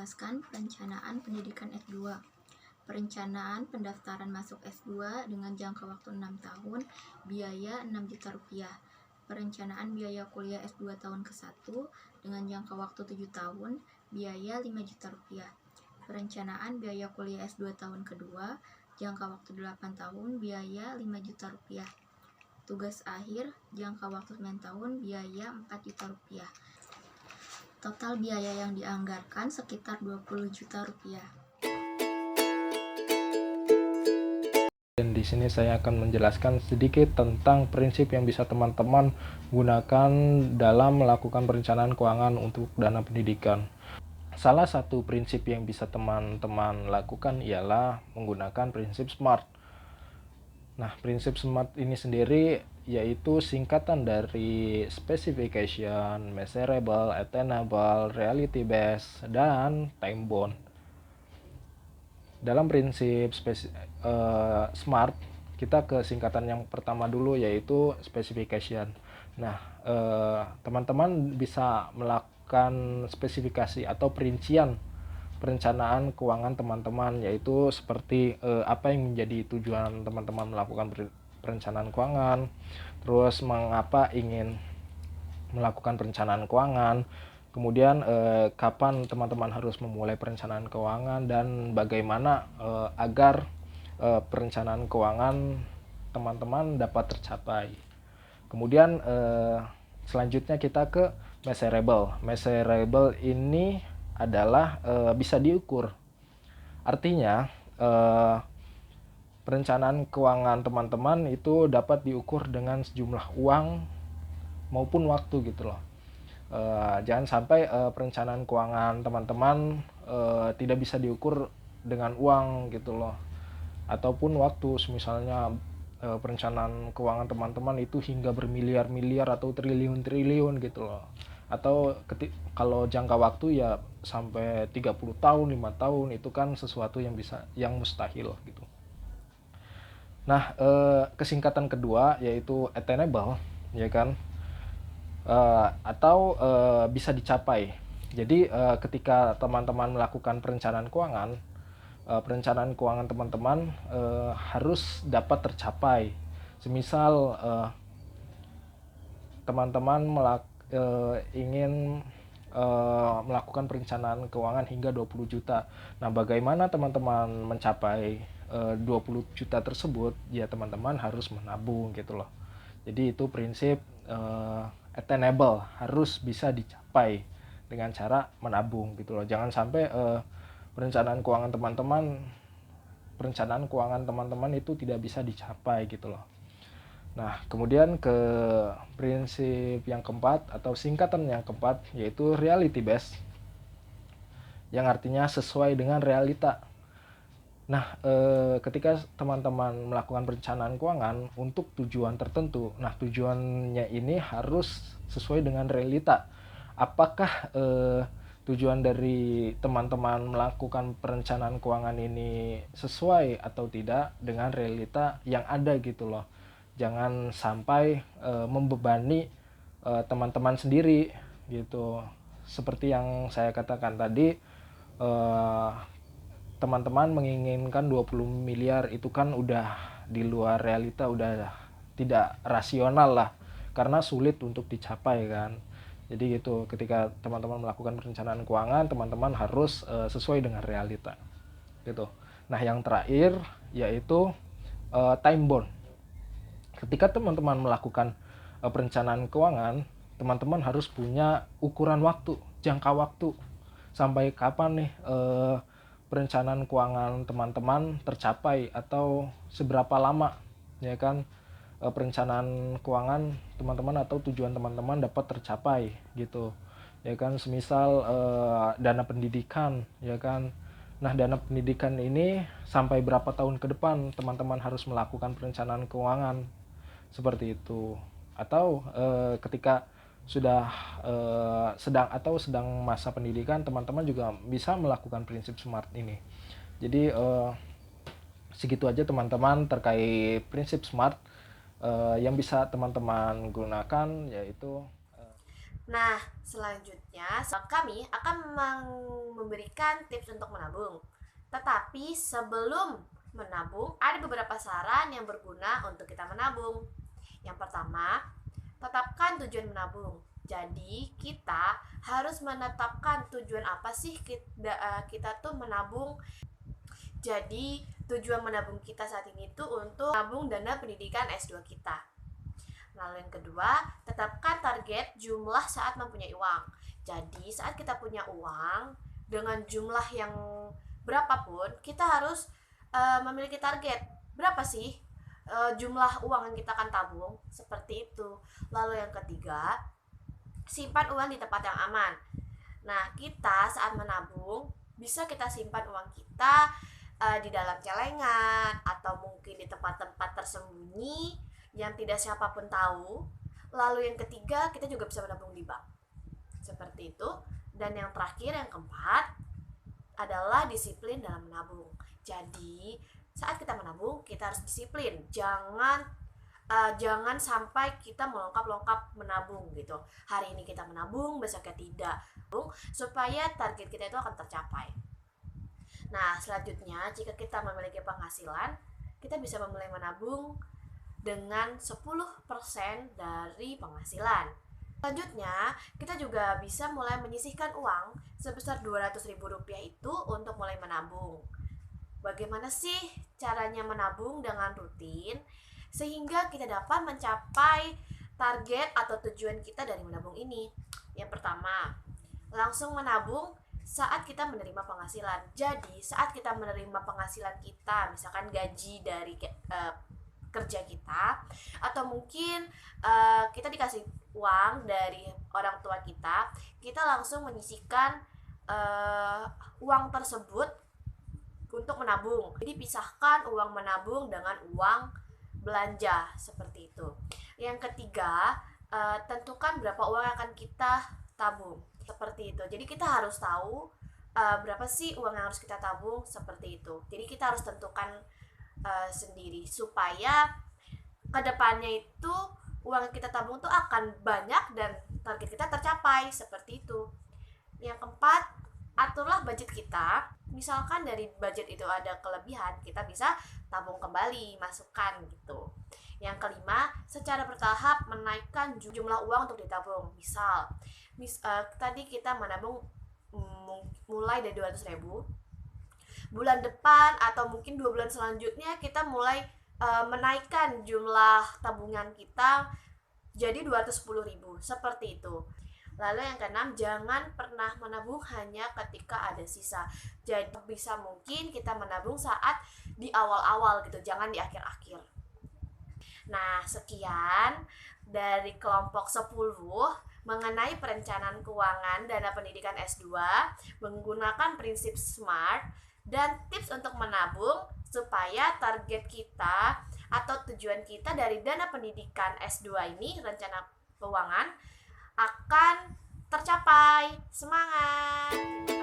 menjelaskan perencanaan pendidikan S2. Perencanaan pendaftaran masuk S2 dengan jangka waktu 6 tahun, biaya Rp6 juta. Perencanaan biaya kuliah S2 tahun ke-1 dengan jangka waktu 7 tahun, biaya Rp5 juta. Perencanaan biaya kuliah S2 tahun kedua, jangka waktu 8 tahun, biaya Rp5 juta. Tugas akhir, jangka waktu 9 tahun, biaya Rp4 juta. Total biaya yang dianggarkan sekitar Rp20 juta. Dan di sini saya akan menjelaskan sedikit tentang prinsip yang bisa teman-teman gunakan dalam melakukan perencanaan keuangan untuk dana pendidikan. Salah satu prinsip yang bisa teman-teman lakukan ialah menggunakan prinsip SMART. Nah, prinsip SMART ini sendiri yaitu singkatan dari specification, measurable, attainable, reality based, dan time bound. Dalam prinsip SMART, kita ke singkatan yang pertama dulu yaitu specification. Nah, teman-teman bisa melakukan spesifikasi atau perincian perencanaan keuangan teman-teman, yaitu seperti apa yang menjadi tujuan teman-teman melakukan perencanaan keuangan, terus mengapa ingin melakukan perencanaan keuangan, kemudian kapan teman-teman harus memulai perencanaan keuangan, dan bagaimana agar perencanaan keuangan teman-teman dapat tercapai. Kemudian selanjutnya kita ke measurable. Measurable ini adalah bisa diukur. Artinya perencanaan keuangan teman-teman itu dapat diukur dengan sejumlah uang maupun waktu gitu loh. Jangan sampai perencanaan keuangan teman-teman tidak bisa diukur dengan uang gitu loh, ataupun waktu. Misalnya perencanaan keuangan teman-teman itu hingga bermiliar-miliar atau triliun-triliun gitu loh, atau kalau jangka waktu ya sampai 30 tahun, 5 tahun, itu kan sesuatu yang mustahil gitu. Nah, kesingkatan kedua yaitu attainable, ya kan, atau bisa dicapai. Jadi ketika teman-teman melakukan perencanaan keuangan teman-teman harus dapat tercapai. Semisal teman-teman ingin melakukan perencanaan keuangan hingga 20 juta. Nah, bagaimana teman-teman mencapai 20 juta tersebut? Ya, teman-teman harus menabung gitu loh. Jadi itu prinsip attainable, harus bisa dicapai dengan cara menabung gitu loh. Jangan sampai perencanaan keuangan teman-teman itu tidak bisa dicapai gitu loh. Nah, kemudian ke prinsip yang keempat atau singkatan yang keempat yaitu reality based, yang artinya sesuai dengan realita. Nah, ketika teman-teman melakukan perencanaan keuangan untuk tujuan tertentu, nah tujuannya ini harus sesuai dengan realita. Apakah tujuan dari teman-teman melakukan perencanaan keuangan ini sesuai atau tidak dengan realita yang ada gitu loh. Jangan sampai membebani teman-teman sendiri gitu. Seperti yang saya katakan tadi, teman-teman menginginkan 20 miliar itu kan udah di luar realita, udah tidak rasional lah, karena sulit untuk dicapai kan. Jadi gitu, ketika teman-teman melakukan perencanaan keuangan, teman-teman harus sesuai dengan realita gitu. Nah, yang terakhir yaitu time bound. Ketika teman-teman melakukan perencanaan keuangan, teman-teman harus punya ukuran waktu, jangka waktu, sampai kapan nih perencanaan keuangan teman-teman tercapai, atau seberapa lama ya kan perencanaan keuangan teman-teman atau tujuan teman-teman dapat tercapai gitu ya kan. Semisal dana pendidikan ya kan. Nah, dana pendidikan ini sampai berapa tahun ke depan teman-teman harus melakukan perencanaan keuangan seperti itu. Atau ketika sudah sedang masa pendidikan, teman-teman juga bisa melakukan prinsip SMART ini. Jadi segitu aja teman-teman terkait prinsip SMART yang bisa teman-teman gunakan, yaitu Nah, selanjutnya kami akan memberikan tips untuk menabung. Tetapi sebelum menabung, ada beberapa saran yang berguna untuk kita menabung. Yang pertama, tetapkan tujuan menabung. Jadi, kita harus menetapkan tujuan apa sih kita tuh menabung. Jadi, tujuan menabung kita saat ini tuh untuk menabung dana pendidikan S2 kita. Lalu yang kedua, tetapkan target jumlah saat mempunyai uang. Jadi saat kita punya uang dengan jumlah yang berapapun, kita harus memiliki target. Berapa sih jumlah uang yang kita akan tabung? Seperti itu. Lalu yang ketiga, simpan uang di tempat yang aman. Nah, kita saat menabung bisa kita simpan uang kita di dalam celengan atau mungkin di tempat-tempat tersembunyi yang tidak siapapun tahu. Lalu yang ketiga, kita juga bisa menabung di bank. Seperti itu. Dan yang terakhir, yang keempat adalah disiplin dalam menabung. Jadi, saat kita menabung, kita harus disiplin. Jangan sampai kita melongkap-longkap menabung gitu. Hari ini kita menabung, besoknya tidak. Supaya target kita itu akan tercapai. Nah, selanjutnya, jika kita memiliki penghasilan, kita bisa memulai menabung dengan 10% dari penghasilan. Selanjutnya, kita juga bisa mulai menyisihkan uang sebesar Rp200.000 itu untuk mulai menabung. Bagaimana sih caranya menabung dengan rutin sehingga kita dapat mencapai target atau tujuan kita dari menabung ini? Yang pertama, langsung menabung saat kita menerima penghasilan. Jadi, saat kita menerima penghasilan kita, misalkan gaji dari kerja kita, atau mungkin kita dikasih uang dari orang tua kita langsung menyisihkan uang tersebut untuk menabung. Jadi pisahkan uang menabung dengan uang belanja, seperti itu. Yang ketiga, tentukan berapa uang yang akan kita tabung, seperti itu. Jadi kita harus tahu berapa sih uang yang harus kita tabung, seperti itu. Jadi kita harus tentukan sendiri supaya kedepannya itu uang yang kita tabung tuh akan banyak dan target kita tercapai, seperti itu. Yang keempat, aturlah budget kita. Misalkan dari budget itu ada kelebihan, kita bisa tabung kembali, masukkan gitu. Yang kelima, secara bertahap menaikkan jumlah uang untuk ditabung. Misal tadi kita menabung mulai dari 200.000, bulan depan atau mungkin 2 bulan selanjutnya kita mulai menaikkan jumlah tabungan kita jadi 210.000, seperti itu. Lalu yang keenam, jangan pernah menabung hanya ketika ada sisa. Jadi bisa mungkin kita menabung saat di awal-awal gitu, jangan di akhir-akhir. Nah, sekian dari kelompok 10 mengenai perencanaan keuangan dana pendidikan S2 menggunakan prinsip SMART dan tips untuk menabung supaya target kita atau tujuan kita dari dana pendidikan S2 ini, rencana keuangan, akan tercapai. Semangat!